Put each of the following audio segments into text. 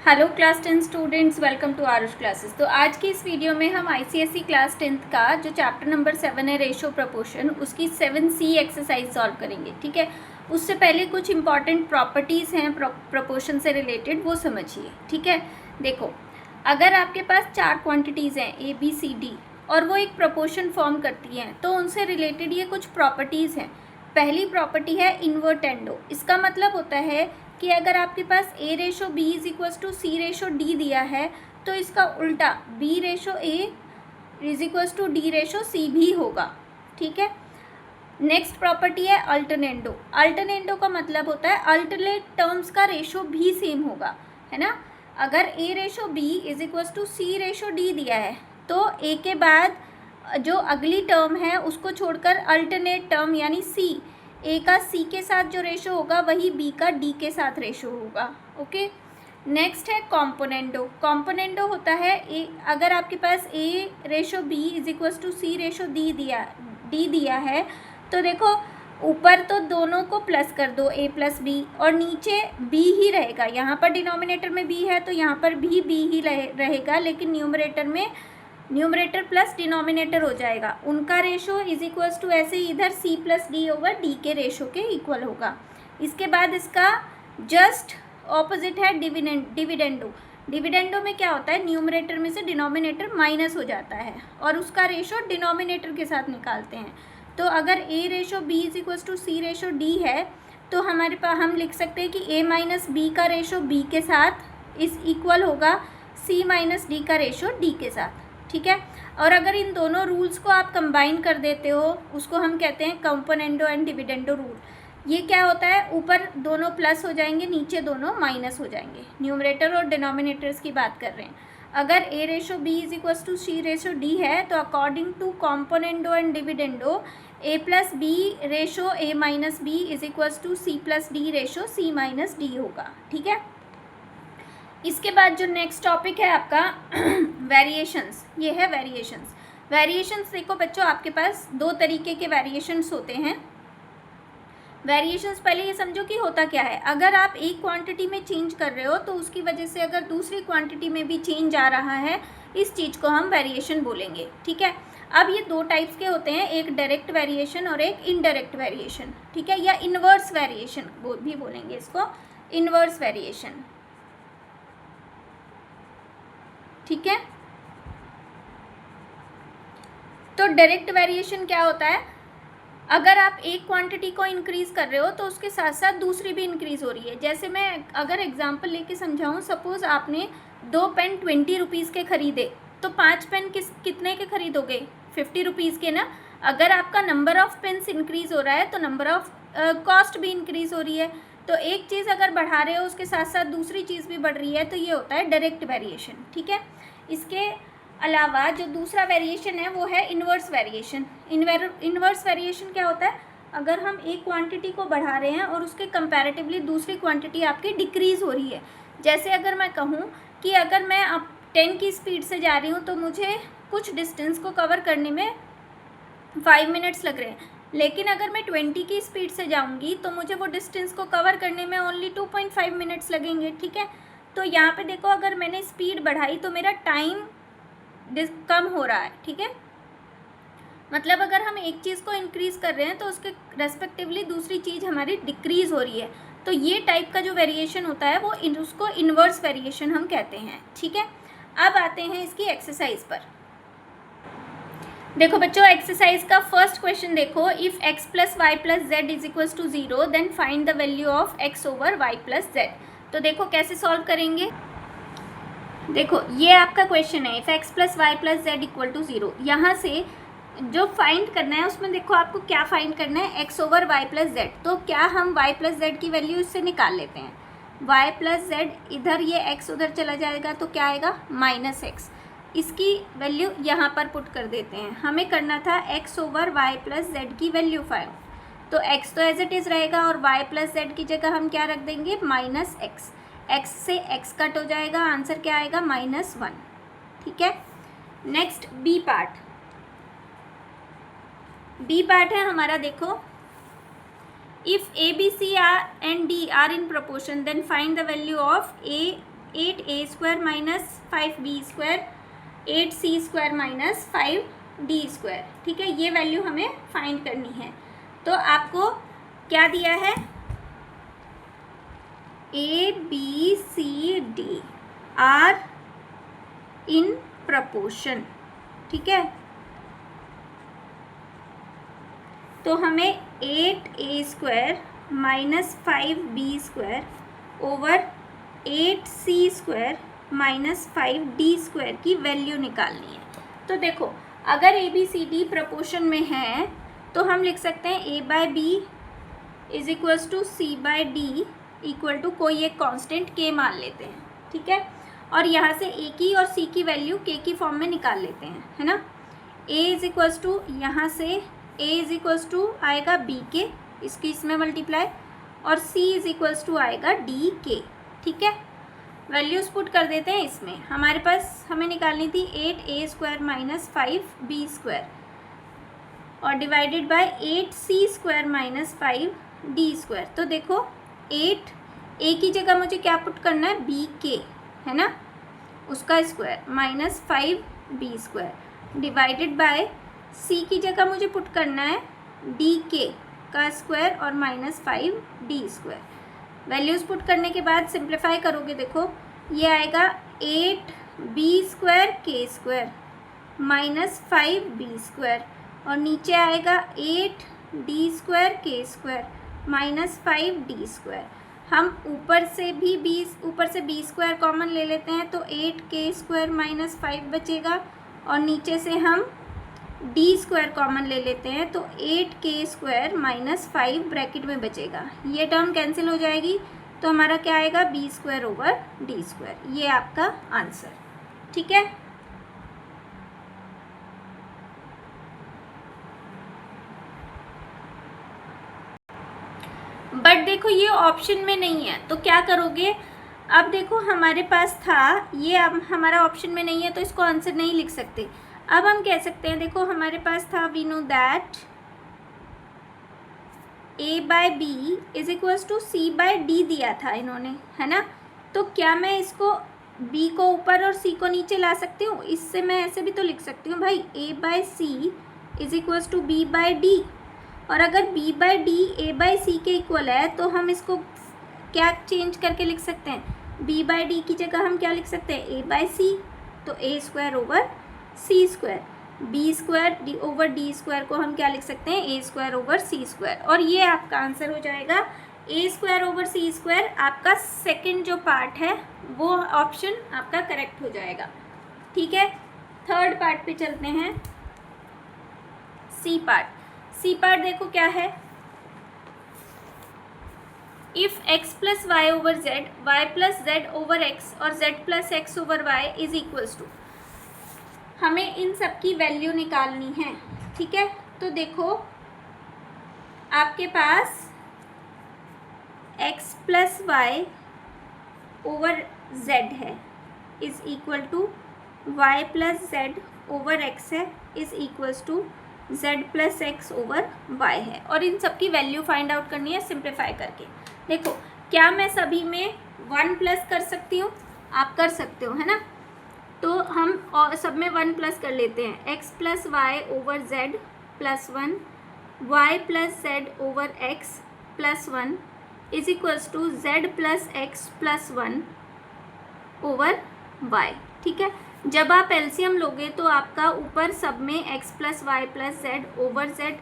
Hello class 10 students, welcome to Aarush classes. तो आज की इस वीडियो में हम आईसीएसई क्लास 10th का जो चैप्टर नंबर 7 है रेशो प्रपोर्शन, उसकी 7C एक्सरसाइज सॉल्व करेंगे। ठीक है, उससे पहले कुछ इंपॉर्टेंट प्रॉपर्टीज़ हैं प्रपोर्शन से रिलेटेड, वो समझिए। ठीक है, देखो, अगर आपके पास 4 क्वांटिटीज़ हैं ए बी सी डी और वो एक प्रपोर्शन फॉर्म करती हैं, तो उनसे रिलेटेड ये कुछ प्रॉपर्टीज़ हैं। पहली प्रॉपर्टी है इन्वर्टेंडो। इसका मतलब होता है कि अगर आपके पास A ratio B is equals to C ratio D दिया है, तो इसका उल्टा B ratio A is equals to D ratio C भी होगा। ठीक है, नेक्स्ट प्रॉपर्टी है अल्टरनेंडो। अल्टरनेंडो का मतलब होता है अल्टरनेट टर्म्स का रेशो भी सेम होगा, है ना। अगर A ratio B is equals to C ratio D दिया है, तो ए के बाद जो अगली टर्म है उसको छोड़कर अल्टरनेट टर्म यानी सी, ए का सी के साथ जो रेशो होगा वही बी का डी के साथ रेशो होगा। ओके, नेक्स्ट है कॉम्पोनेंडो। कॉम्पोनेंडो होता है अगर आपके पास A ratio B is equals to C ratio D दिया है, तो देखो ऊपर तो दोनों को प्लस कर दो a प्लस बी, और नीचे b ही रहेगा। यहाँ पर डिनोमिनेटर में b है तो यहाँ पर भी b ही रहेगा, लेकिन न्यूमरेटर प्लस डिनोमिनेटर हो जाएगा। उनका रेशो इज इक्वल्स टू ऐसे इधर c plus D over D के रेशो के इक्वल होगा। इसके बाद इसका जस्ट ऑपोजिट है डिविडेंडो। डिविडेंडो में क्या होता है, न्यूमरेटर में से डिनोमिनेटर माइनस हो जाता है और उसका रेशो डिनोमिनेटर के साथ निकालते हैं। तो अगर a ratio b is equals to C ratio D है, तो हमारे पास हम लिख सकते हैं कि a माइनस बी का रेशो b के साथ इस इक्वल होगा c माइनस डी का रेशो d के साथ। ठीक है, और अगर इन दोनों रूल्स को आप कंबाइन कर देते हो, उसको हम कहते हैं कॉम्पोनेंडो एंड डिविडेंडो रूल। ये क्या होता है, ऊपर दोनों प्लस हो जाएंगे, नीचे दोनों माइनस हो जाएंगे। न्यूमरेटर और डिनोमिनेटर्स की बात कर रहे हैं। अगर a ratio b is equals to C ratio D है, तो according to componendo and dividendo a plus B ratio a minus B is equals to C plus D ratio c minus D होगा। ठीक है, इसके बाद जो next topic है आपका वेरिएशंस, ये है वेरिएशंस। वेरिएशंस देखो बच्चों, आपके पास दो तरीके के वेरिएशंस होते हैं। वेरिएशंस पहले ये समझो कि होता क्या है। अगर आप एक क्वांटिटी में चेंज कर रहे हो, तो उसकी वजह से अगर दूसरी क्वांटिटी में भी चेंज आ रहा है, इस चीज़ को हम वेरिएशन बोलेंगे। ठीक है, अब ये दो टाइप्स के होते हैं, एक डायरेक्ट वेरिएशन और एक इनडायरेक्ट वेरिएशन। ठीक है, या इन्वर्स वेरिएशन भी बोलेंगे इसको, इन्वर्स वेरिएशन। ठीक है, तो डायरेक्ट वेरिएशन क्या होता है, अगर आप एक क्वांटिटी को इंक्रीज़ कर रहे हो तो उसके साथ साथ दूसरी भी इंक्रीज़ हो रही है। जैसे मैं अगर एग्जांपल लेके समझाऊँ, सपोज़ आपने 2 पेन 20 रुपीज़ के ख़रीदे, तो 5 पेन कितने के ख़रीदोगे, 50 रुपीज़ के ना। अगर आपका नंबर ऑफ़ पेन्स इंक्रीज़ हो रहा है तो नंबर ऑफ़ कॉस्ट भी इंक्रीज़ हो रही है। तो एक चीज़ अगर बढ़ा रहे हो उसके साथ साथ दूसरी चीज़ भी बढ़ रही है, तो ये होता है डायरेक्ट वेरिएशन। ठीक है, इसके अलावा जो दूसरा वेरिएशन है वो है इन्वर्स वेरिएशन। इन्वर्स वेरिएशन क्या होता है, अगर हम एक क्वांटिटी को बढ़ा रहे हैं और उसके कंपैरेटिवली दूसरी क्वांटिटी आपकी डिक्रीज़ हो रही है। जैसे अगर मैं कहूँ कि अगर मैं अब 10 की स्पीड से जा रही हूँ, तो मुझे कुछ डिस्टेंस को कवर करने में 5 मिनट्स लग रहे हैं, लेकिन अगर मैं 20 की स्पीड से जाऊँगी तो मुझे वो डिस्टेंस को कवर करने में ओनली 2.5 मिनट्स लगेंगे। ठीक है, तो यहाँ पे देखो, अगर मैंने स्पीड बढ़ाई तो मेरा टाइम कम हो रहा है। ठीक है, मतलब अगर हम एक चीज़ को इंक्रीज़ कर रहे हैं तो उसके रेस्पेक्टिवली दूसरी चीज़ हमारी डिक्रीज़ हो रही है। तो ये टाइप का जो वेरिएशन होता है वो उसको इन्वर्स वेरिएशन हम कहते हैं। ठीक है, अब आते हैं इसकी एक्सरसाइज पर। देखो बच्चों, एक्सरसाइज का फर्स्ट क्वेश्चन देखो, if x plus Y plus Z is equals to 0 then find the value of x over Y plus Z. तो देखो कैसे सॉल्व करेंगे। देखो ये आपका क्वेश्चन है, if x plus Y plus Z equal to 0। यहाँ से जो फाइंड करना है उसमें देखो आपको क्या फाइंड करना है, x over Y plus Z. तो क्या हम y प्लस जेड की वैल्यू इससे निकाल लेते हैं। y प्लस जेड इधर, ये x उधर चला जाएगा तो क्या आएगा, माइनस x। इसकी वैल्यू यहाँ पर पुट कर देते हैं। हमें करना था x over Y plus Z की वैल्यू 5, तो x तो एज इट इज़ रहेगा और y प्लस जेड की जगह हम क्या रख देंगे, माइनस x। x से x कट हो जाएगा, आंसर क्या आएगा, -1। ठीक है, नेक्स्ट बी पार्ट है हमारा। देखो, if A B C and D are in proportion then find the value of a 8a² minus 5b², 8c² minus 5d²। ठीक है, ये वैल्यू हमें फाइंड करनी है। तो आपको क्या दिया है, A B C D are in proportion. ठीक है, तो हमें 8a² minus 5b² over 8c² minus 5d² की वैल्यू निकालनी है। तो देखो, अगर A B C D proportion में है तो हम लिख सकते हैं a by B is equals to C by D equal to कोई एक कांस्टेंट k मान लेते हैं। ठीक है, और यहाँ से a की और c की वैल्यू k की फॉर्म में निकाल लेते हैं, है ना। a इज इक्वल्स टू, यहाँ से a इज इक्वल्स टू आएगा b के, इसकी इसमें मल्टीप्लाई, और c इज इक्वल्स टू आएगा d के। ठीक है, वैल्यूज़ पुट कर देते हैं इसमें। हमारे पास हमें निकालनी थी 8a² माइनस 5b² और divided by 8c² minus 5d²। तो देखो 8a की जगह मुझे क्या पुट करना है, b के, है ना, उसका square minus 5b² divided by c की जगह मुझे पुट करना है d के का स्क्वायर और माइनस 5d²। वैल्यूज़ पुट करने के बाद सिंप्लीफाई करोगे, देखो ये आएगा 8b² k² माइनस 5b² और नीचे आएगा 8d² k² माइनस 5d²। हम ऊपर से b² कॉमन ले लेते हैं तो 8k² माइनस 5 बचेगा और नीचे से हम d² कॉमन ले लेते हैं तो 8k² माइनस 5 ब्रैकेट में बचेगा। ये टर्म कैंसिल हो जाएगी तो हमारा क्या आएगा, b² ओवर d²। ये आपका आंसर। ठीक है, बट देखो ये ऑप्शन में नहीं है तो क्या करोगे, अब देखो हमारे पास था ये, अब हमारा ऑप्शन में नहीं है तो इसको आंसर नहीं लिख सकते। अब हम कह सकते हैं, देखो हमारे पास था we know that a by B is equals to C by D दिया था इन्होंने, है ना। तो क्या मैं इसको b को ऊपर और c को नीचे ला सकती हूँ, इससे मैं ऐसे भी तो लिख सकती हूँ भाई, a by C is equals to b by D. और अगर b by D a by C के इक्वल है तो हम इसको क्या चेंज करके लिख सकते हैं, b बाय डी की जगह हम क्या लिख सकते हैं, a बाय सी, तो a² over c², b² D over d² को हम क्या लिख सकते हैं, a² ओवर c²। और ये आपका आंसर हो जाएगा, a² ओवर c² आपका सेकंड जो पार्ट है वो ऑप्शन आपका करेक्ट हो जाएगा। ठीक है, थर्ड पार्ट पे चलते हैं, सी पार्ट देखो क्या है, if x plus Y over Z, Y plus Z over X और Z plus X over Y is equals to, हमें इन सब की वैल्यू निकालनी है। ठीक है, तो देखो आपके पास x plus Y over Z है is equal to Y plus Z over X है is equals to z plus X over Y है। और इन सब की वैल्यू फाइंड आउट करनी है सिंप्लीफाई करके। देखो क्या मैं सभी में 1 प्लस कर सकती हूँ, आप कर सकते हो, है ना। तो हम और सब में 1 प्लस कर लेते हैं, x plus Y over Z plus 1, Y plus Z over X plus 1 is equals to z plus X plus 1 over Y. ठीक है, जब आप एलसीएम लोगे तो आपका ऊपर सब में x plus Y plus Z over Z,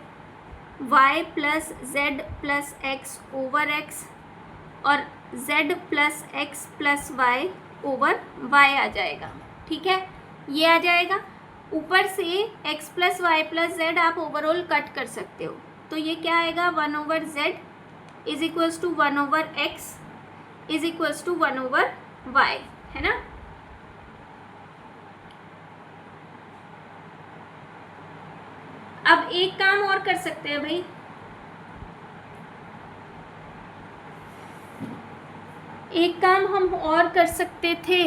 Y plus Z plus X over X और z plus X plus Y over Y आ जाएगा। ठीक है, ये आ जाएगा। ऊपर से x plus Y plus Z आप ओवरऑल कट कर सकते हो, तो ये क्या आएगा, 1 over Z is equals to 1 over X is equals to 1 over Y, है ना। अब एक काम और कर सकते हैं भाई, एक काम हम और कर सकते थे।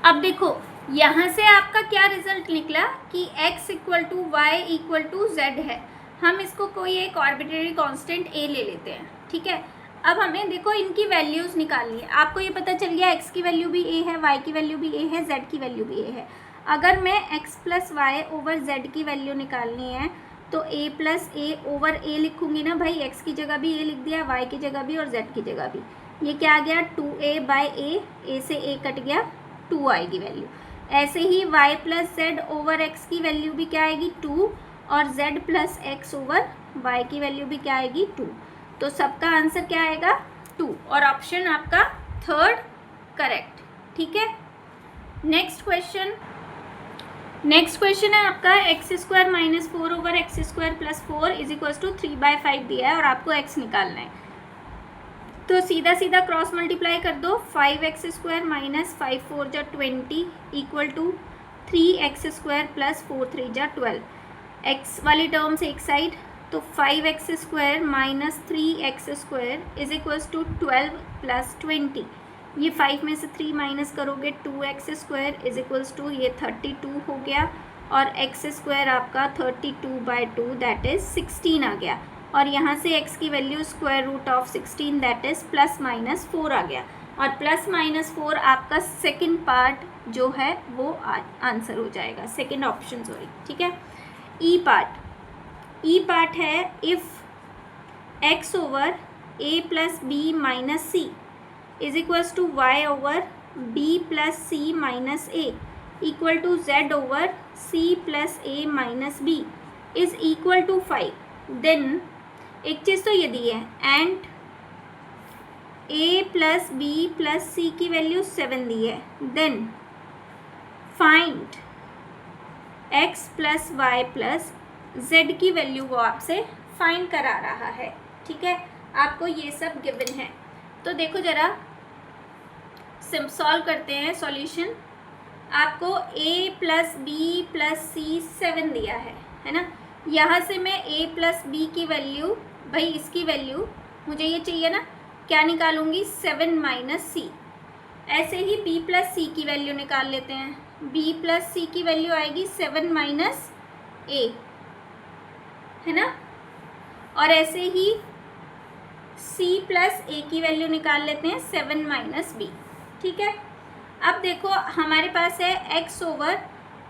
अब देखो यहाँ से आपका क्या रिजल्ट निकला कि x equal to Y equal to Z है। हम इसको कोई एक आर्बिट्रेरी कांस्टेंट a ले लेते हैं। ठीक है, अब हमें देखो इनकी वैल्यूज़ निकालनी है। आपको ये पता चल गया x की वैल्यू भी a है, y की वैल्यू भी a है, z की वैल्यू भी a है। अगर मैं x plus Y over z की वैल्यू निकालनी है तो a plus A over a लिखूंगी ना भाई, x की जगह भी a लिख दिया, y की जगह भी और z की जगह भी। ये क्या आ गया 2a बाई a से a कट गया, 2 आएगी वैल्यू। ऐसे ही y plus Z over x की वैल्यू भी क्या आएगी 2, और z plus X over y की वैल्यू भी क्या आएगी 2। तो सबका आंसर क्या आएगा 2, और ऑप्शन आपका थर्ड करेक्ट। ठीक है, नेक्स्ट क्वेश्चन है आपका X square minus 4 over X square plus 4 is equal to 3/5 दिया है और आपको x निकालना है। तो सीधा सीधा क्रॉस मल्टीप्लाई कर दो, 5x स्क्वायर माइनस 5 4 जा 20 equal to 3x square plus 4 3 जा 12। x वाली टर्म्स एक साइड, तो 5x square minus 3x square is equals to 12 plus 20। ये 5 में से 3 माइनस करोगे 2x square is equals to ये 32 हो गया, और x स्क्वायर आपका 32/2 दैट इज़ 16 आ गया, और यहाँ से x की value square root of 16 that is plus minus 4 आ गया, और प्लस माइनस 4 आपका सेकेंड पार्ट जो है वो आंसर हो जाएगा, सेकेंड ऑप्शन सॉरी। ठीक है, ई पार्ट है if x over a plus B minus C is equals to y over b plus C minus a equal to z over c plus a minus b is equal to 5, then एक चीज़ तो ये दी है and a plus b plus c की value 7 दी है, then find x plus Y plus z की वैल्यू वो आपसे फाइंड करा रहा है। ठीक है, आपको ये सब गिवन है। तो देखो ज़रा सॉल्व करते हैं सॉल्यूशन। आपको a प्लस बी प्लस सी 7 दिया है ना। यहाँ से मैं a प्लस बी की वैल्यू, भाई इसकी वैल्यू मुझे ये चाहिए ना, क्या निकालूंगी 7 माइनस सी। ऐसे ही b प्लस सी की वैल्यू निकाल लेते हैं, b प्लस सी की वैल्यू आएगी 7 माइनस a, है ना। और ऐसे ही c प्लस a की वैल्यू निकाल लेते हैं 7 माइनस b। ठीक है, अब देखो हमारे पास है x over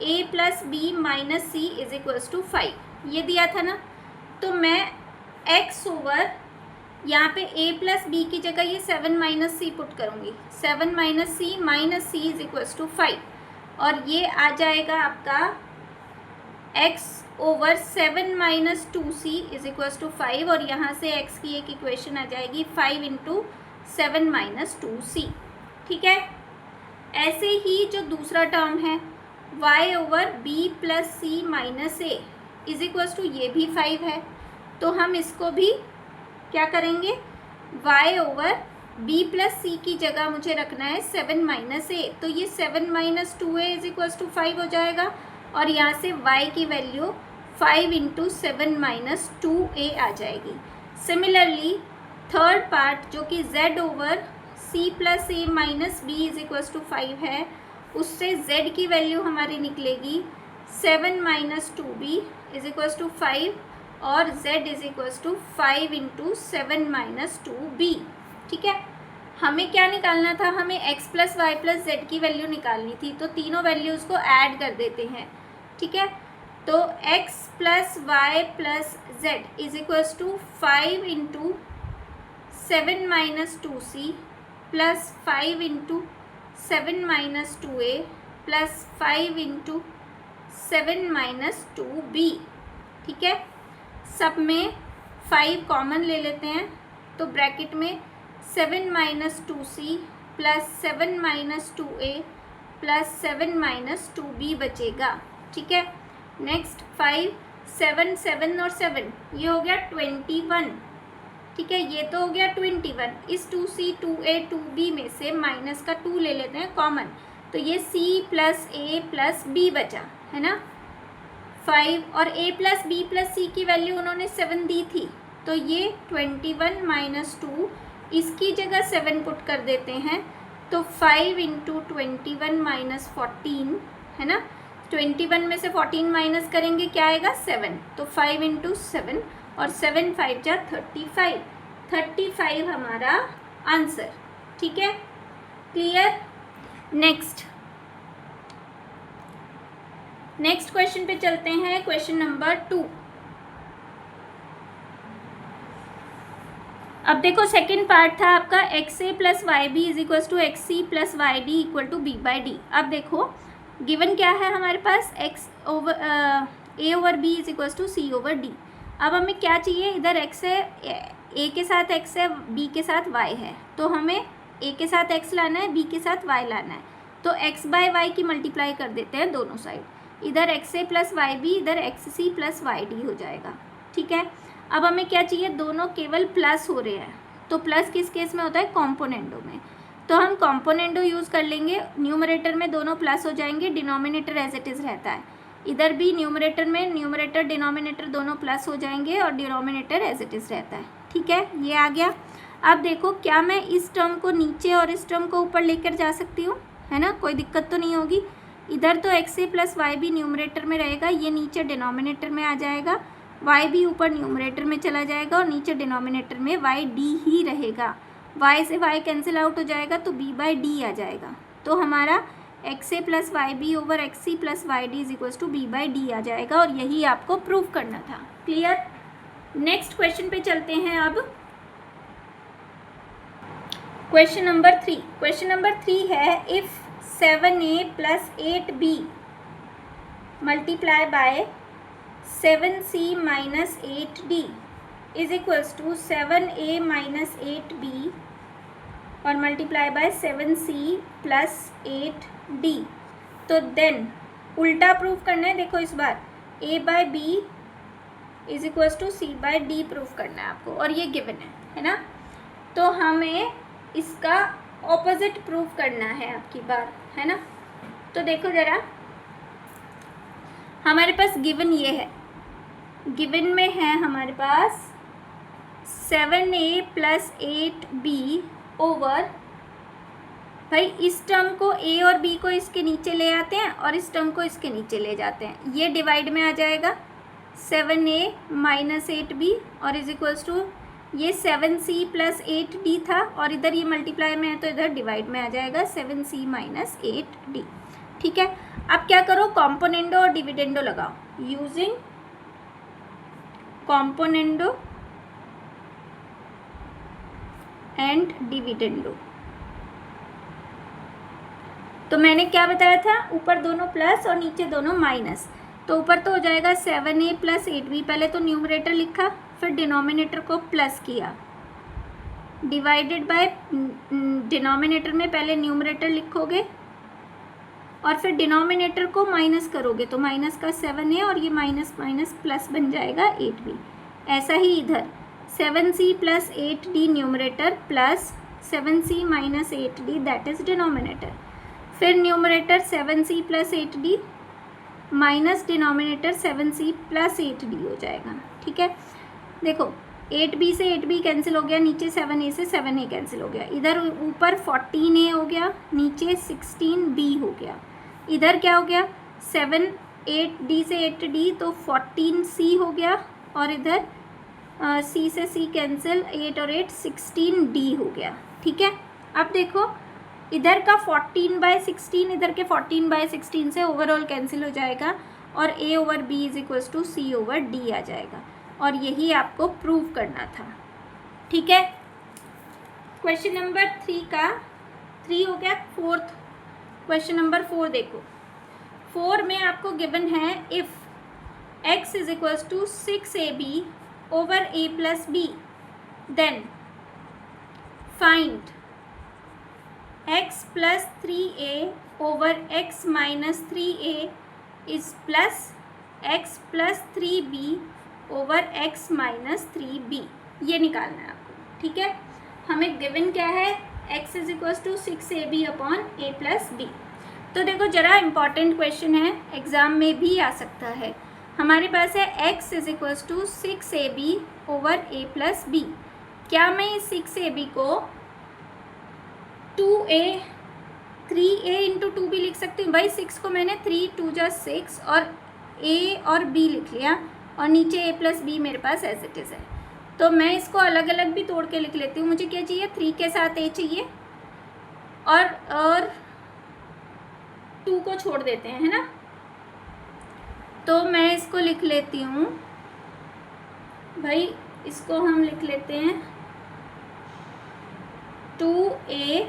a plus B minus C is equals to 5, ये दिया था ना। तो मैं x ओवर यहाँ पे a प्लस बी की जगह ये 7 माइनस सी पुट करूँगी, 7 minus C is equals to 5, और ये आ जाएगा आपका x over 7 minus 2c is equals to 5, और यहाँ से x की एक इक्वेशन आ जाएगी 5 इंटू 7 माइनस 2c। ठीक है, ऐसे ही जो दूसरा टर्म है y over b plus C minus a is equals to ये भी 5 है, तो हम इसको भी क्या करेंगे, y ओवर b प्लस सी की जगह मुझे रखना है 7 माइनस a, तो ये 7 minus 2a is equals to 5 हो जाएगा, और यहाँ से y की वैल्यू 5 इंटू 7 माइनस 2a आ जाएगी। सिमिलरली थर्ड पार्ट जो कि z over c plus a minus b is equals to 5 है, उससे z की वैल्यू हमारी निकलेगी 7 minus 2b is equals to 5, और z is equals to 5 into 7 minus 2b। ठीक है, हमें क्या निकालना था, हमें x plus Y plus Z की वैल्यू निकालनी थी, तो तीनों वैल्यूज़ को ऐड कर देते हैं। ठीक है, तो x plus Y plus Z is equals to 5 into 7 minus 2c plus 5 into 7 minus 2a plus 5 into 7 minus 2b। ठीक है, सब में 5 कॉमन ले लेते हैं, तो ब्रैकेट में 7 minus 2c plus 7 minus 2a plus 7 minus 2b बचेगा। ठीक है, नेक्स्ट 5 7 7 और 7 ये हो गया 21। ठीक है, ये तो हो गया 21। इस 2c 2a 2b में से माइनस का 2 ले लेते हैं कॉमन, तो ये c plus a plus b बचा, है ना 5, और a plus b plus c की वैल्यू उन्होंने 7 दी थी, तो ये 21 माइनस 2, इसकी जगह 7 पुट कर देते हैं, तो 5 इंटू 21 माइनस 14, है ना। 21 में से 14 माइनस करेंगे क्या आएगा 7, तो 5 इंटू 7, और 7 5 जा 35, 35 हमारा आंसर। ठीक है, क्लियर। नेक्स्ट क्वेश्चन पे चलते हैं, क्वेश्चन नंबर 2। अब देखो सेकंड पार्ट था आपका XA + YB = XC + YD = B by D। अब देखो गिवन क्या है हमारे पास, A/B = C/D। अब हमें क्या चाहिए, इधर x है, A के साथ x है, B के साथ y है, तो हमें A के साथ x लाना है, B के साथ y लाना है। तो x by y की मल्टीप्लाई कर देते हैं दोनों साइड, इधर XA + YB, इधर XC + YD हो जाएगा। ठीक है, अब हमें क्या चाहिए, दोनों केवल प्लस हो रहे हैं, तो प्लस किस केस में होता है, कॉम्पोनेंडो में। तो हम कॉम्पोनेंडो यूज़ कर लेंगे, न्यूमरेटर में दोनों प्लस हो जाएंगे, डिनोमिनेटर एज इट इज़ रहता है। इधर भी न्यूमरेटर में न्यूमरेटर डिनोमिनेटर दोनों प्लस हो जाएंगे और डिनोमिनेटर एज इट इज़ रहता है। ठीक है, ये आ गया। अब देखो क्या मैं इस टर्म को नीचे और इस टर्म को ऊपर लेकर जा सकती हूँ, है ना, कोई दिक्कत तो नहीं होगी। इधर तो XA + YB न्यूमरेटर में रहेगा, ये नीचे डिनोमिनेटर में आ जाएगा, YB ऊपर न्यूमरेटर में चला जाएगा और नीचे डिनोमिनेटर में YD ही रहेगा। Y से Y कैंसिल आउट हो जाएगा तो B by D आ जाएगा। तो हमारा XA + YB / XC + YD = B by D आ जाएगा, और यही आपको प्रूव करना था। क्लियर। नेक्स्ट क्वेश्चन पे चलते हैं। अब क्वेश्चन नंबर 3। क्वेश्चन नंबर 3 है, if 7A + 8B multiply by 7C - 8D = 7A - 8B और मल्टीप्लाई बाय 7C + 8D। तो देन उल्टा प्रूफ करना है। देखो इस बार A/B = C/D प्रूफ करना है आपको, और ये गिवन है ना। तो हमें इसका ऑपोजिट प्रूफ करना है आपकी बार, है ना। तो देखो ज़रा, हमारे पास गिवन ये है, गिवन में है हमारे पास 7A + 8B ओवर, भाई इस टर्म को A और B को इसके नीचे ले आते हैं और इस टर्म को इसके नीचे ले जाते हैं, ये डिवाइड में आ जाएगा 7A - 8B और = ये 7C + 8D था, और इधर ये मल्टीप्लाई में है तो इधर डिवाइड में आ जाएगा 7C - 8D। ठीक है, अब क्या करो, कॉम्पोनेंडो और डिविडेंडो लगाओ, यूजिंग कॉम्पोनेंडो एंड डिविडेंडो। तो मैंने क्या बताया था, ऊपर दोनों प्लस और नीचे दोनों माइनस, तो ऊपर तो हो जाएगा 7A + 8B, पहले तो न्यूमरेटर लिखा, फिर डिनोमिनेटर को प्लस किया, डिवाइडेड बाय डिनोमिनेटर में पहले न्यूमरेटर लिखोगे और फिर डिनोमिनेटर को माइनस करोगे, तो माइनस का 7A और ये माइनस माइनस प्लस बन जाएगा 8B। ऐसा ही इधर 7C + 8D numerator plus 7C - 8D that is denominator, फिर numerator 7C + 8D minus denominator 7C + 8D हो जाएगा। ठीक है, देखो 8B से 8B कैंसिल हो गया, नीचे 7A से 7A कैंसिल हो गया, इधर ऊपर 14A हो गया, नीचे 16B हो गया, इधर क्या हो गया 8D से 8D तो 14C हो गया, और इधर C से C कैंसिल, 8 और 8 16D हो गया। ठीक है, अब देखो इधर का 14/16 इधर के 14/16 से ओवरऑल कैंसिल हो जाएगा, और A/B = C/D आ जाएगा, और यही आपको प्रूव करना था। ठीक है, क्वेश्चन नंबर 3 का 3 हो गया। फोर्थ क्वेश्चन नंबर 4 देखो, 4 में आपको गिवन है, if x = 6AB / A + B then find x + 3A / x - 3A + x + 3B / x - 3B, ये निकालना है आपको। ठीक है, हमें गिवन क्या है, x = 6AB / A + B। तो देखो ज़रा इम्पॉर्टेंट क्वेश्चन है, एग्ज़ाम में भी आ सकता है। हमारे पास है x = 6AB / A + B। क्या मैं इस 6AB को 2A 3A × 2B लिख सकती हूँ? भाई 6 को मैंने 3 × 2 = 6 और A और B लिख लिया, और नीचे A + B मेरे पास एज इट इज़ है। तो मैं इसको अलग अलग भी तोड़ के लिख लेती हूँ। मुझे क्या चाहिए, 3 के साथ a चाहिए और 2 को छोड़ देते हैं, है ना। तो मैं इसको लिख लेती हूँ भाई, इसको हम लिख लेते हैं 2a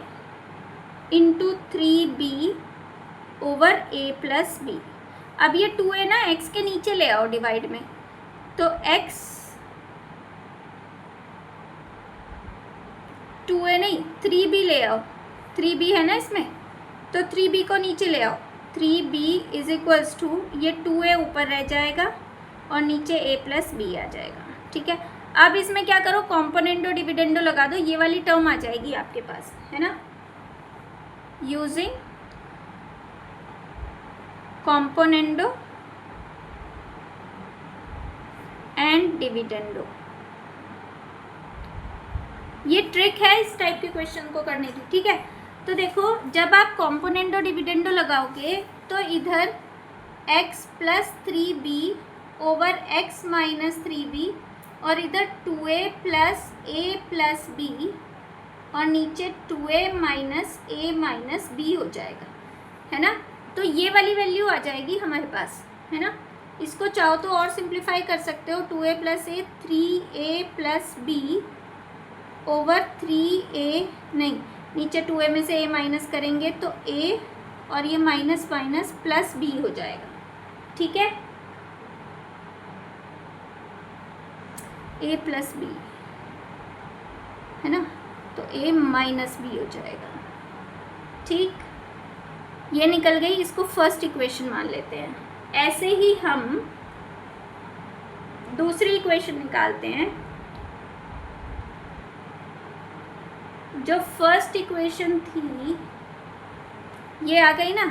into 3b over a plus B. अब ये 2a ना x के नीचे ले आओ डिवाइड में, तो x 2a नहीं 3b ले आओ, 3b है ना इसमें, तो 3b को नीचे ले आओ। 3b इज इक्वल्स टू ये 2a ऊपर रह जाएगा और नीचे a प्लस बी आ जाएगा, ठीक है। अब इसमें क्या करो, कॉम्पोनेंडो डिविडेंडो लगा दो, ये वाली टर्म आ जाएगी आपके पास, है ना, यूजिंग कॉम्पोनेंडो एंड डिविडेंडो। ये ट्रिक है इस टाइप के क्वेश्चन को करने की, ठीक है। तो देखो, जब आप कॉम्पोनेंडो डिविडेंडो लगाओगे तो इधर x plus 3b over x minus 3b और इधर 2a plus a plus b और नीचे 2a minus a minus b हो जाएगा, है ना। तो ये वाली वैल्यू आ जाएगी हमारे पास, है ना। इसको चाहो तो और सिंप्लीफाई कर सकते हो, 2a plus a 3a plus b over 3a, नहीं नीचे 2a में से a माइनस करेंगे तो a और ये माइनस माइनस प्लस b हो जाएगा, ठीक है, a प्लस b, है ना, तो a माइनस b हो जाएगा, ठीक। ये निकल गई, इसको फर्स्ट इक्वेशन मान लेते हैं। ऐसे ही हम दूसरी इक्वेशन निकालते हैं। जो फर्स्ट इक्वेशन थी ये आ गई ना।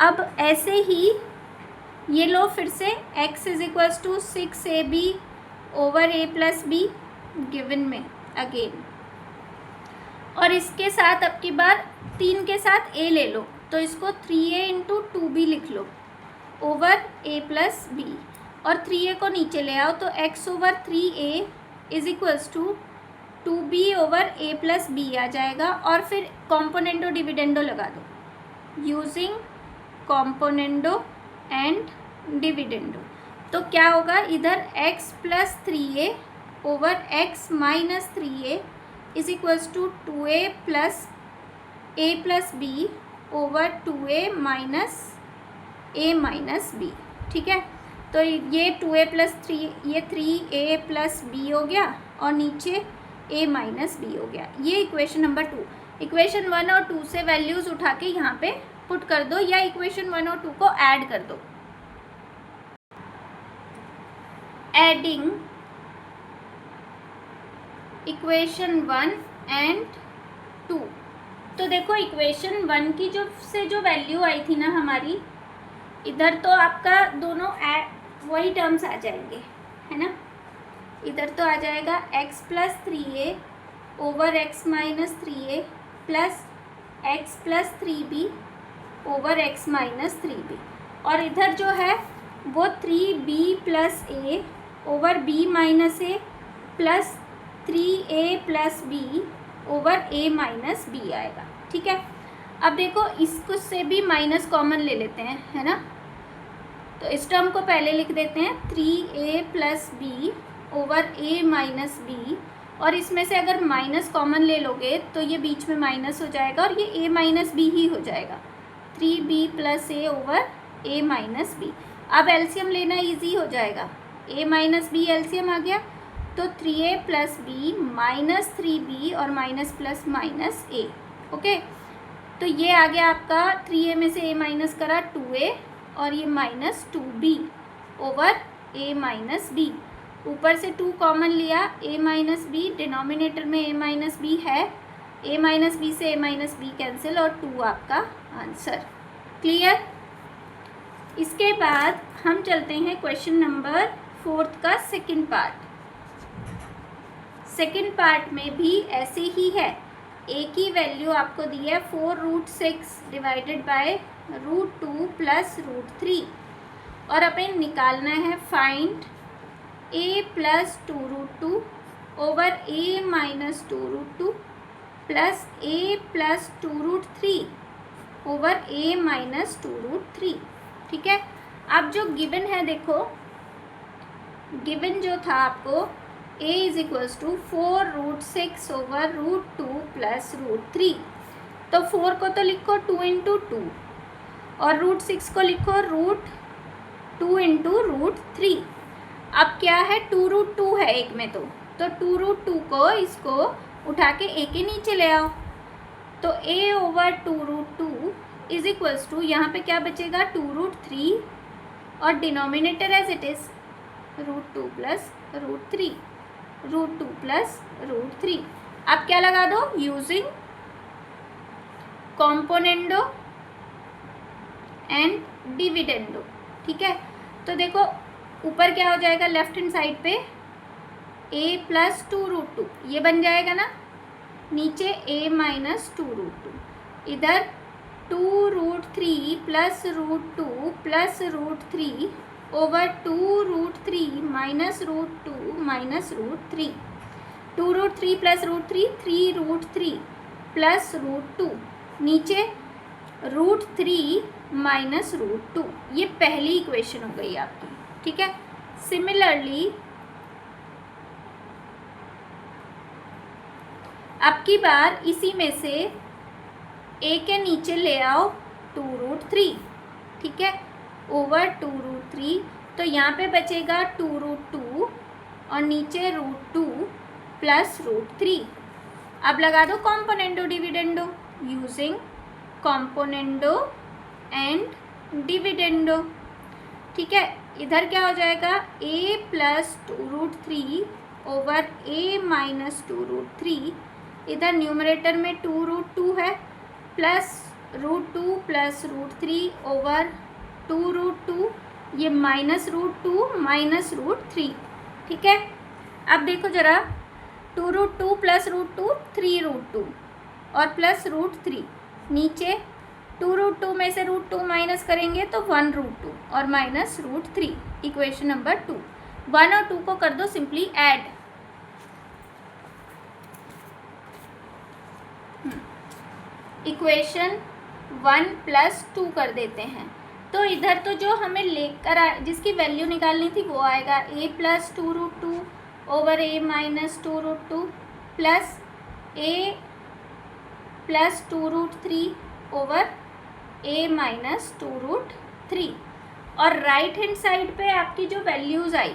अब ऐसे ही ये लो फिर से x is equals to 6ab over a plus B given में अगेन, और इसके साथ अब की बार 3 के साथ a ले लो, तो इसको 3a इंटू 2b लिख लो ओवर a प्लस बी, और 3a को नीचे ले आओ तो x over 3a is equals to 2b over a plus B आ जाएगा। और फिर कॉम्पोनेंडो डिविडेंडो लगा दो यूजिंग कॉम्पोनेंडो एंड डिविडेंडो। तो क्या होगा, इधर x plus 3a over x minus 3a is equals to 2a plus a plus B over 2a minus a minus B, ठीक है। तो ये 2a प्लस 3, ये 3a प्लस b हो गया और नीचे a माइनस बी हो गया। ये इक्वेशन नंबर 2। इक्वेशन 1 और 2 से वैल्यूज़ उठा के यहाँ पे पुट कर दो या इक्वेशन 1 और 2 को ऐड कर दो। Adding equation 1 and 2। तो देखो इक्वेशन 1 की जो वैल्यू आई थी ना हमारी, इधर तो आपका दोनों वही टर्म्स आ जाएंगे, है ना। इधर तो आ जाएगा x plus 3a over x minus 3a plus x plus 3b over x minus 3b, और इधर जो है वो 3b plus a over b minus a plus 3a plus b over a minus b आएगा, ठीक है। अब देखो इसको से भी माइनस कॉमन ले लेते हैं, है ना। तो इस टर्म को पहले लिख देते हैं 3a plus B over a minus B, और इसमें से अगर माइनस कॉमन ले लोगे तो ये बीच में माइनस हो जाएगा और ये a माइनस बी ही हो जाएगा, 3b plus a over a minus B. अब एलसीएम लेना इजी हो जाएगा, a माइनस बी एलसीएम आ गया तो 3a plus B minus 3b और minus plus minus a, okay. तो ये आ गया आपका 3a में से a माइनस करा 2a और ये minus 2b over a minus b। ऊपर से 2 कॉमन लिया, a माइनस बी, डिनोमिनेटर में a माइनस बी है, a माइनस बी से a माइनस बी कैंसिल और 2 आपका आंसर। क्लियर। इसके बाद हम चलते हैं क्वेश्चन नंबर 4 का सेकंड पार्ट। सेकंड पार्ट में भी ऐसे ही है, a की वैल्यू आपको दी है 4√6 डिवाइडेड बाय √2 प्लस √3, और अपन निकालना है find a plus 2√2 over a minus 2√2 plus a plus 2√3 over a minus 2√3। ठीक है, अब जो गिवन है देखो, गिवन जो था आपको a is equals to 4√6 over √2 plus √3। तो 4 को तो लिखो 2 इंटू 2 और √6 को लिखो √2 इंटू √3। अब क्या है, 2√2 है एक में, तो 2√2 को इसको उठा के a के नीचे ले आओ, तो a over 2√2 is equals to, यहाँ पे क्या बचेगा 2√3 और denominator as it is √2 plus √3, √2 plus √3। अब क्या लगा दो, यूजिंग कॉम्पोनेंडो एंड डिविडेंडो। ठीक है, तो देखो ऊपर क्या हो जाएगा, लेफ्ट हैंड साइड पे a प्लस 2√2 ये बन जाएगा ना, नीचे a माइनस 2√2, इधर 2√3 plus √2 plus √3 over 2√3 minus √2 minus √3, 2√3 plus √3 3√3 plus √2, नीचे √3 माइनस √2। ये पहली इक्वेशन हो गई आपकी। ठीक है, सिमिलरली अब की बार इसी में से a के नीचे ले आओ 2√3। ठीक है, ओवर 2√3, तो यहाँ पे बचेगा 2√2 और नीचे √2 प्लस √3। अब लगा दो componendo dividendo, using componendo and dividendo. ठीक है, इधर क्या हो जाएगा, a plus 2√3 over a minus 2√3, इधर न्यूमरेटर में 2√2 है प्लस √2 प्लस √3 ओवर 2√2, ये माइनस √2 माइनस √3। ठीक है, अब देखो ज़रा, 2√2 प्लस √2 3√2 और प्लस √3, नीचे 2√2 में से √2 माइनस करेंगे तो 1√2 और माइनस √3। इक्वेशन नंबर 2, 1 और 2 को कर दो सिंपली ऐड। इक्वेशन 1 प्लस 2 कर देते हैं, तो इधर तो जो हमें लेकर जिसकी वैल्यू निकालनी थी वो आएगा a plus 2√2 over a minus 2√2 plus a plus 2√3 over a minus 2√3, और राइट हैंड साइड पे आपकी जो वैल्यूज़ आई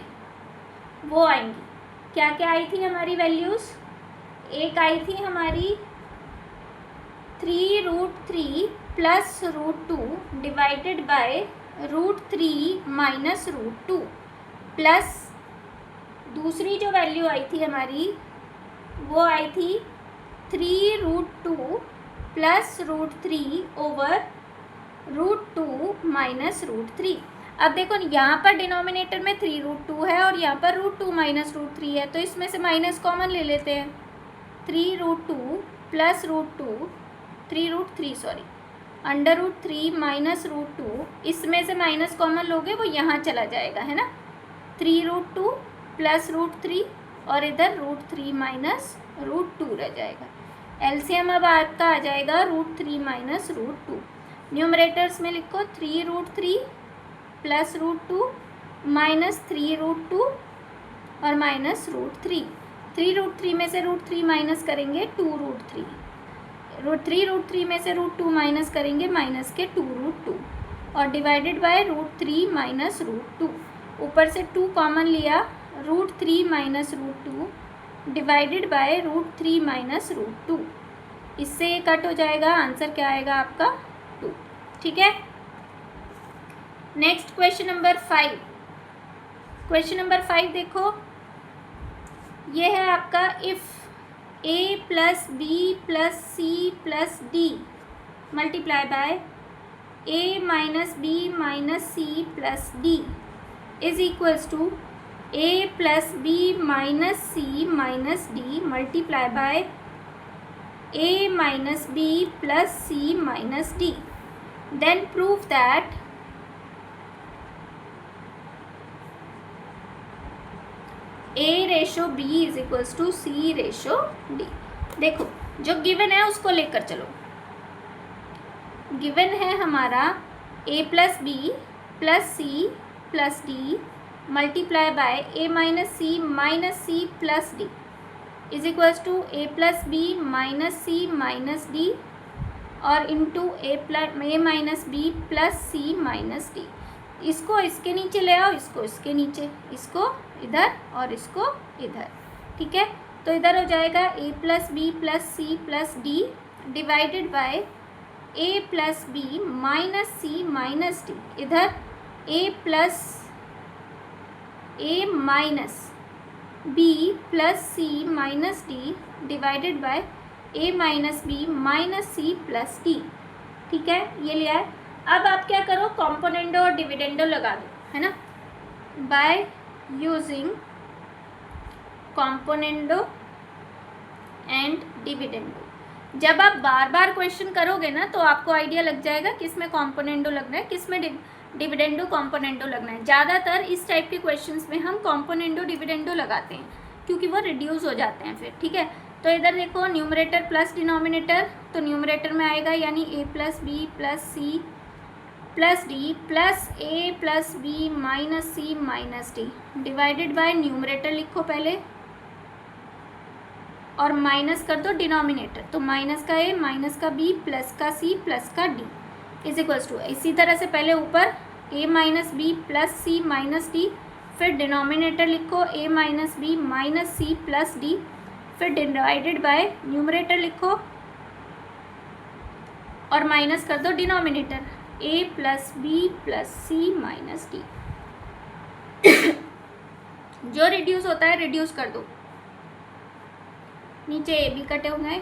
वो आएंगी। क्या क्या आई थी हमारी वैल्यूज़, एक आई थी हमारी 3√3 plus √2 divided by √3 minus √2, plus दूसरी जो वैल्यू आई थी हमारी वो आई थी 3√2 प्लस √3 ओवर √2 माइनस √3। अब देखो यहाँ पर डिनोमिनेटर में 3√2 है और यहाँ पर √2 माइनस √3 है, तो इसमें से माइनस कॉमन ले लेते हैं। 3√2 प्लस √2 3√3 सॉरी √3 माइनस √2, इसमें से माइनस कॉमन लोगे वो यहाँ चला जाएगा, है ना। 3√2 प्लस √3 और इधर √3 माइनस √2 रह जाएगा। एलसीएम अब आपका आ जाएगा √3 माइनस √2। न्यूमरेटर्स में लिखो 3√3 प्लस √2 माइनस 3√2 और माइनस √3। 3√3 में से √3 माइनस करेंगे 2√3, 3√3 में से √2 माइनस करेंगे माइनस के 2√2 और डिवाइडेड बाय √3 माइनस √2। ऊपर से 2 कॉमन लिया, √3 माइनस √2 डिवाइडेड बाय √3 माइनस √2, इससे ये कट हो जाएगा। आंसर क्या आएगा आपका 2। ठीक है, next question number 5। Question number 5 देखो, ये है आपका if a plus B plus C plus D multiply by a minus B minus C plus D is equals to a plus B minus C minus D multiply by a minus B plus C minus D, then prove that A/B is equals to C/D। देखो जो given है उसको लेकर चलो। Given है हमारा A+B + C + D multiply by A-C + D is equals to A+B - C - D और into A-B + C - D। इसको इसके नीचे ले आओ, इसको इसके नीचे, इसको इधर और इसको इधर, ठीक है। तो इधर हो जाएगा A+B + C + D divided by A+B - C - D। इधर A + C - D divided by A-B - C + D, ठीक है। ये लिया है। अब आप क्या करो, कॉम्पोनेंडो और डिविडेंडो लगा दो, है ना, by using componendo and dividendo. जब आप बार बार क्वेश्चन करोगे ना तो आपको आइडिया लग जाएगा किस में कॉम्पोनेंडो लगना है, किस में डिविडेंडो कॉम्पोनेंडो लगना है। ज़्यादातर इस टाइप के क्वेश्चंस में हम कॉम्पोनेंडो डिविडेंडो लगाते हैं क्योंकि वो रिड्यूस हो जाते हैं फिर, ठीक है। तो इधर देखो न्यूमरेटर प्लस डिनोमिनेटर, तो न्यूमरेटर में आएगा यानी A+B + C + D + A+B - C - D divided by numerator लिखो पहले और माइनस कर दो डिनोमिनेटर, तो माइनस का A माइनस का B प्लस का C प्लस का D इज इक्वल्स टू, इसी तरह से पहले ऊपर A - B + C - D, फिर डिनोमिनेटर लिखो A - B - C + D, फिर डिवाइडेड बाय न्यूमरेटर लिखो और माइनस कर दो डिनोमिनेटर A+B + C - D। जो रिड्यूस होता है रिड्यूस कर दो, नीचे ए बी कटे हो गए,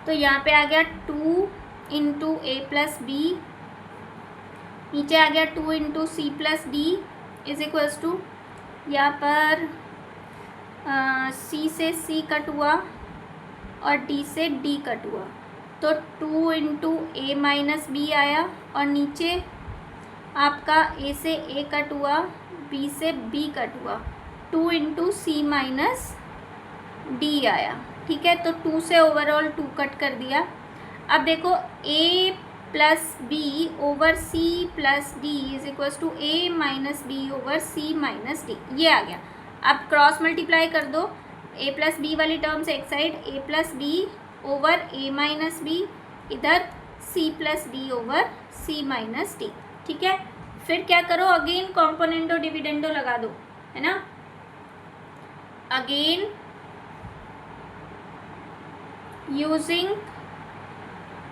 तो यहाँ पे आ गया 2 × A+B, नीचे आ गया 2 × C + D is equals to, यहाँ पर C से C कट हुआ और D से D कट हुआ, तो 2 × A - B आया और नीचे आपका A से A कट हुआ, B से B कट हुआ, 2 × C - D आया, ठीक है। तो 2 से ओवरऑल 2 कट कर दिया। अब देखो A+B / C + D is equals to A - B / C - D, ये आ गया। अब क्रॉस मल्टीप्लाई कर दो, A+B वाली टर्म से एक साइड, A+B / A - B, इधर C + D / C - D, ठीक है। फिर क्या करो, अगेन कॉम्पोनेंडो डिविडेंडो लगा दो, है ना। अगेन यूजिंग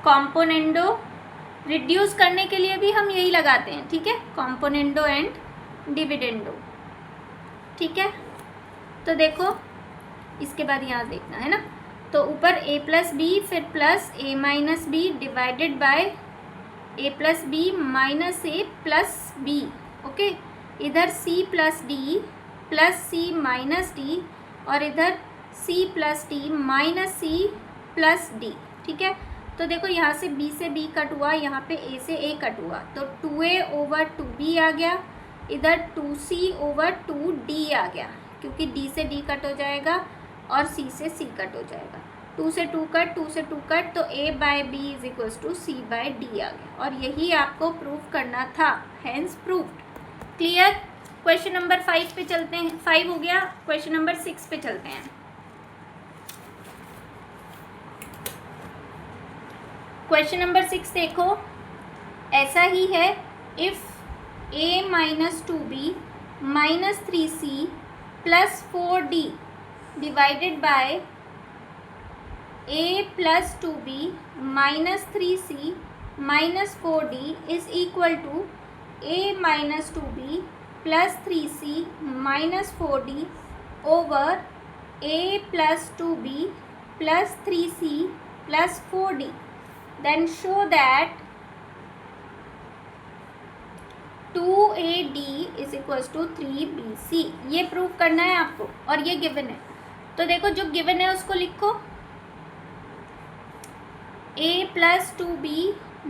कॉम्पोनेंडो, रिड्यूस करने के लिए भी हम यही लगाते हैं, ठीक है, कॉम्पोनेंडो एंड डिविडेंडो, ठीक है। तो देखो इसके बाद यहाँ देखना है ना, तो ऊपर A+B फिर plus A - B divided by A+B - A + B, okay. इधर C + D + C - D और इधर C + D - C + D, ठीक है। तो देखो यहाँ से B से B कट हुआ, यहाँ पे A से A कट हुआ, तो 2A / 2B आ गया, इधर 2C / 2D आ गया क्योंकि D से D कट हो जाएगा और C से C कट हो जाएगा, 2 से 2 कट, 2 से 2 कट, तो A/B is equals to C/D आ गया और यही आपको प्रूव करना था, hence proved. Clear. Question number 5 पे चलते हैं, 5 हो गया, क्वेश्चन नंबर 6 पे चलते हैं। क्वेश्चन नंबर 6 देखो, ऐसा ही है, if A - 2B - 3C + 4D divided by A + 2B - 3C - 4D is equal to A - 2B + 3C - 4D over A + 2B + 3C + 4D, then show that 2AD is equals to 3BC। ये prove करना है आपको और ये given है। तो देखो जो गिवन है उसको लिखो, A + 2B -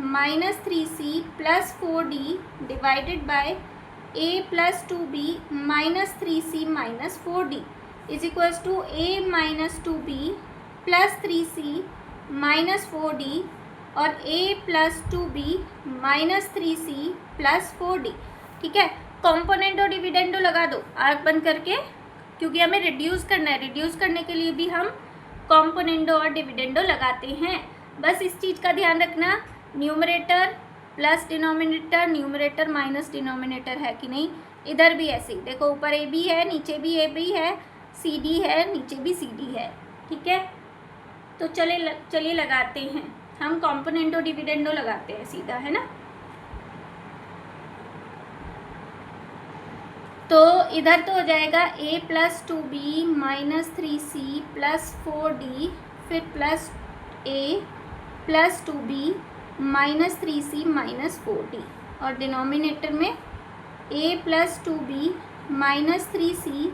3C + 4D divided by a plus 2b minus 3c minus 4d is equals to a minus 2b plus 3c minus 4d और a plus 2b minus 3c plus 4d। ठीक है, component और dividendo लगा दो arc बंद करके, क्योंकि हमें रिड्यूस करना है। रिड्यूस करने के लिए भी हम कॉम्पोनेंडो और डिविडेंडो लगाते हैं। बस इस चीज़ का ध्यान रखना, numerator plus denominator, numerator minus denominator है कि नहीं। इधर भी ऐसे ही देखो, ऊपर ए बी है, नीचे भी ए बी है, सी डी है, नीचे भी सी डी है। ठीक है, तो चलिए लगाते हैं हम कॉम्पोनेंटो डिविडेंडो लगाते हैं सीधा, है ना। तो इधर तो हो जाएगा a plus 2b minus 3c plus 4d, फिर plus a plus 2b minus 3c minus 4d, और डिनोमिनेटर में a plus 2b minus 3c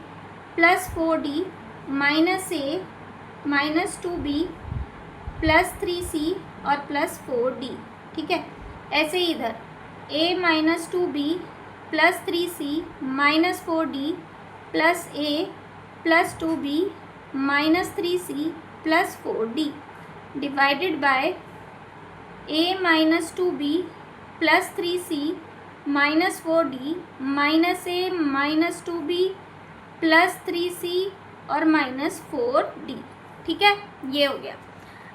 plus 4d minus a minus 2b plus 3c और प्लस 4d। ठीक है, ऐसे ही इधर a minus 2b plus 3c minus 4d plus a plus 2b minus 3c plus 4d divided by a minus 2b plus 3c minus 4d minus a minus 2b plus 3c और minus 4d। ठीक है, ये हो गया।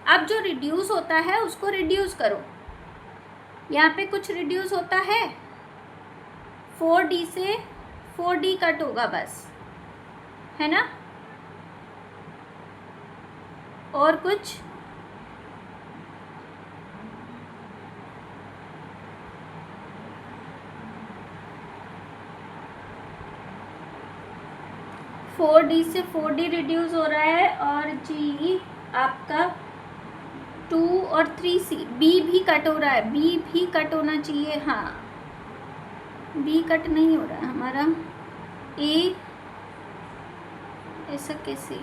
अब जो reduce होता है उसको रिड्यूस करो। यहाँ पे कुछ रिड्यूस होता है, 4d से 4d कट होगा बस, है ना, और कुछ 4d से 4d रिड्यूस हो रहा है, और जी आपका 2 और 3c, b भी कट हो रहा है, b भी कट होना चाहिए। हाँ, b कट नहीं हो रहा है हमारा, a ऐसा कैसे,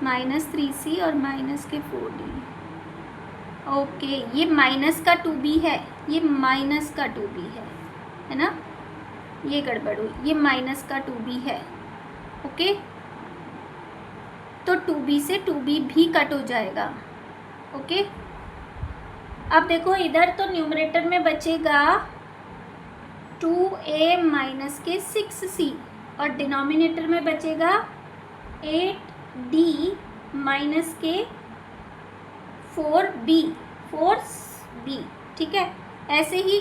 माइनस 3c और माइनस के 4d। ओके, ये माइनस का 2b है, ये माइनस का 2b है ना, ये गड़बड़ हुई, ये माइनस का 2b है। ओके, तो 2b से 2b भी कट हो जाएगा। ओके, अब देखो इधर तो न्यूमरेटर में बचेगा 2a माइनस के 6c, और डिनोमिनेटर में बचेगा 8d माइनस के 4b। ठीक है, ऐसे ही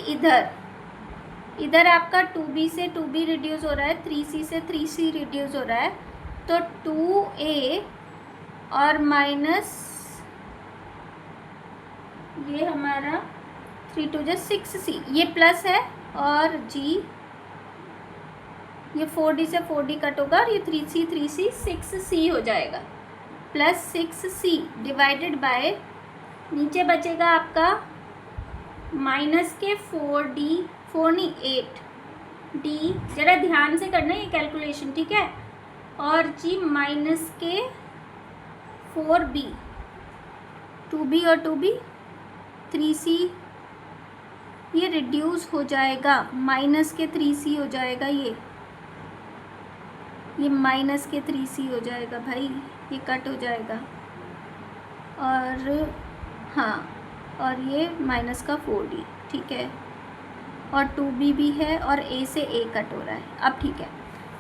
इधर आपका 2b से 2b रिड्यूस हो रहा है, 3c से 3c रिड्यूस हो रहा है, तो 2a और माइनस ये हमारा 3 2 6c, ये प्लस है, और जी ये 4d से 4d कट होगा, और ये 3c 6c हो जाएगा, प्लस 6c डिवाइडेड बाय, नीचे बचेगा आपका माइनस के 4 नहीं 8d, ज़रा ध्यान से करना ये कैलकुलेशन, ठीक है, और जी माइनस के 4b, 2b और 2b 3c, ये रिड्यूस हो जाएगा, माइनस के 3c हो जाएगा, ये माइनस के 3c हो जाएगा भाई, ये कट हो जाएगा, और हाँ, और ये माइनस का 4d। ठीक है, और 2b भी है, और a से a कट हो रहा है। अब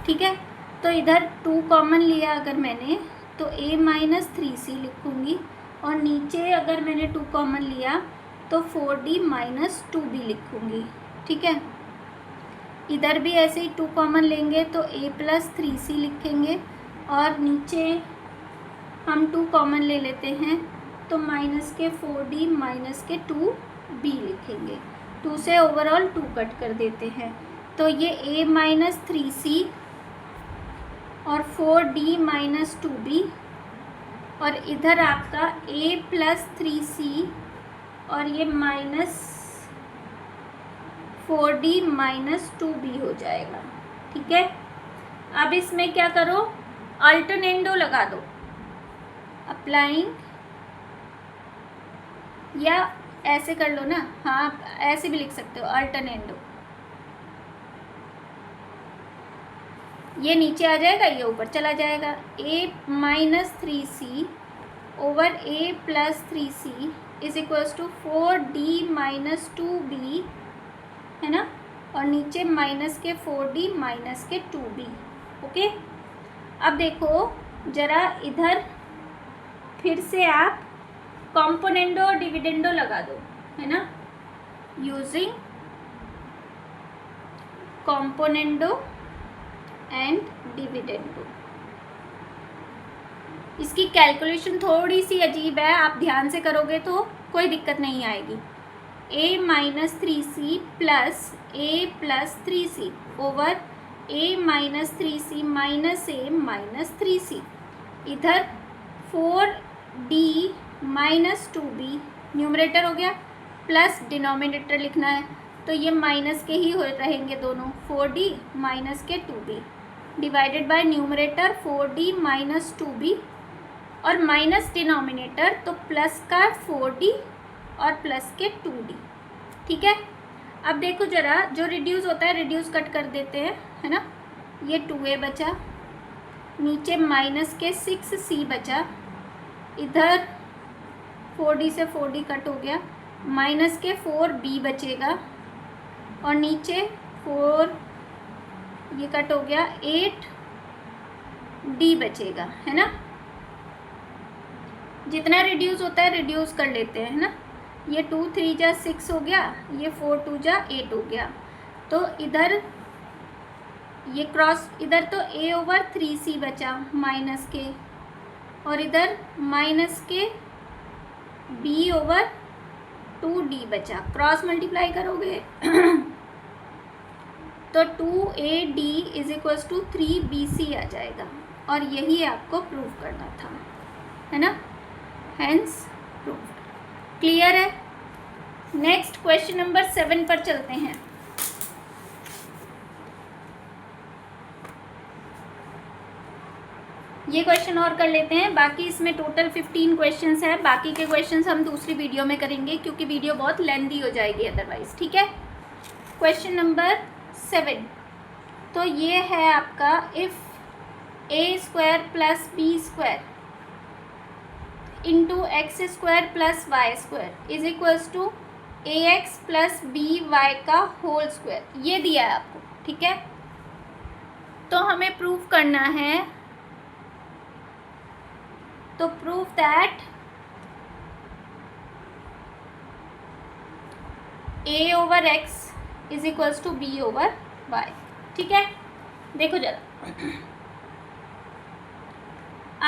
ठीक है, तो इधर 2 कॉमन लिया अगर मैंने, तो a माइनस 3c लिखूँगी, और नीचे अगर मैंने 2 कॉमन लिया तो 4d माइनस 2b लिखूँगी। ठीक है, इधर भी ऐसे ही 2 कॉमन लेंगे तो a प्लस 3c लिखेंगे, और नीचे हम 2 कॉमन ले लेते हैं तो माइनस के 4d माइनस के 2b लिखेंगे। 2 से ओवरऑल 2 कट कर देते हैं, तो ये a माइनस 3c और 4d माइनस 2b, और इधर आपका a प्लस 3c और ये माइनस 4d माइनस 2b हो जाएगा। ठीक है, अब इसमें क्या करो, अल्टरनेंडो लगा दो, अप्लाइंग, या ऐसे कर लो ना, हाँ ऐसे भी लिख सकते हो, अल्टरनेंडो। ये नीचे आ जाएगा, ये ऊपर चला जाएगा। a minus 3c over a plus 3c is equals to 4d minus 2b, है ना, और नीचे माइनस के 4d माइनस के 2b। ओके, अब देखो जरा इधर फिर से आप कॉम्पोनेंडो और डिविडेंडो लगा दो, है ना, यूजिंग कॉम्पोनेंडो एंड डिविडेंडो। इसकी कैलकुलेशन थोड़ी सी अजीब है, आप ध्यान से करोगे तो कोई दिक्कत नहीं आएगी। a minus 3c plus a plus 3c over a minus 3c minus a minus 3c, इधर 4d माइनस 2b न्यूमरेटर हो गया, प्लस डिनोमिनेटर लिखना है तो ये माइनस के ही हो रहेंगे दोनों, 4d माइनस के 2b divided by numerator 4d minus 2b और माइनस डिनोमिनेटर तो प्लस का 4d और प्लस के 2d। ठीक है, अब देखो जरा जो रिड्यूस होता है रिड्यूस कट कर देते हैं, है ना, ये 2a बचा, नीचे माइनस के 6c बचा, इधर 4d से 4d कट हो गया, माइनस के 4b बचेगा और नीचे 4 ये कट हो गया, 8d बचेगा, है ना। जितना रिड्यूस होता है रिड्यूस कर लेते हैं, है ना। ये 2 3 जा 6 हो गया, ये 4 2 जा 8 हो गया, तो इधर ये क्रॉस, इधर तो a ओवर 3c बचा माइनस के, और इधर माइनस के b ओवर 2d बचा, क्रॉस मल्टीप्लाई करोगे तो 2ad is equals to 3bc आ जाएगा, और यही आपको प्रूव करना था, है ना, हेंस प्रूव्ड। क्लियर है। नेक्स्ट क्वेश्चन नंबर 7 पर चलते हैं। ये क्वेश्चन और कर लेते हैं, बाकी इसमें टोटल 15 क्वेश्चंस है, बाकी के क्वेश्चंस हम दूसरी वीडियो में करेंगे क्योंकि वीडियो बहुत लेंदी हो जाएगी अदरवाइज। ठीक है, क्वेश्चन नंबर 7, तो ये है आपका, if a² plus b² into x² plus y² is equals to ax plus by का होल स्क्वायर, ये दिया है आपको। ठीक है, तो हमें प्रूव करना है, तो prove that a over x is equals to b over y। ठीक है, देखो जरा,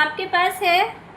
आपके पास है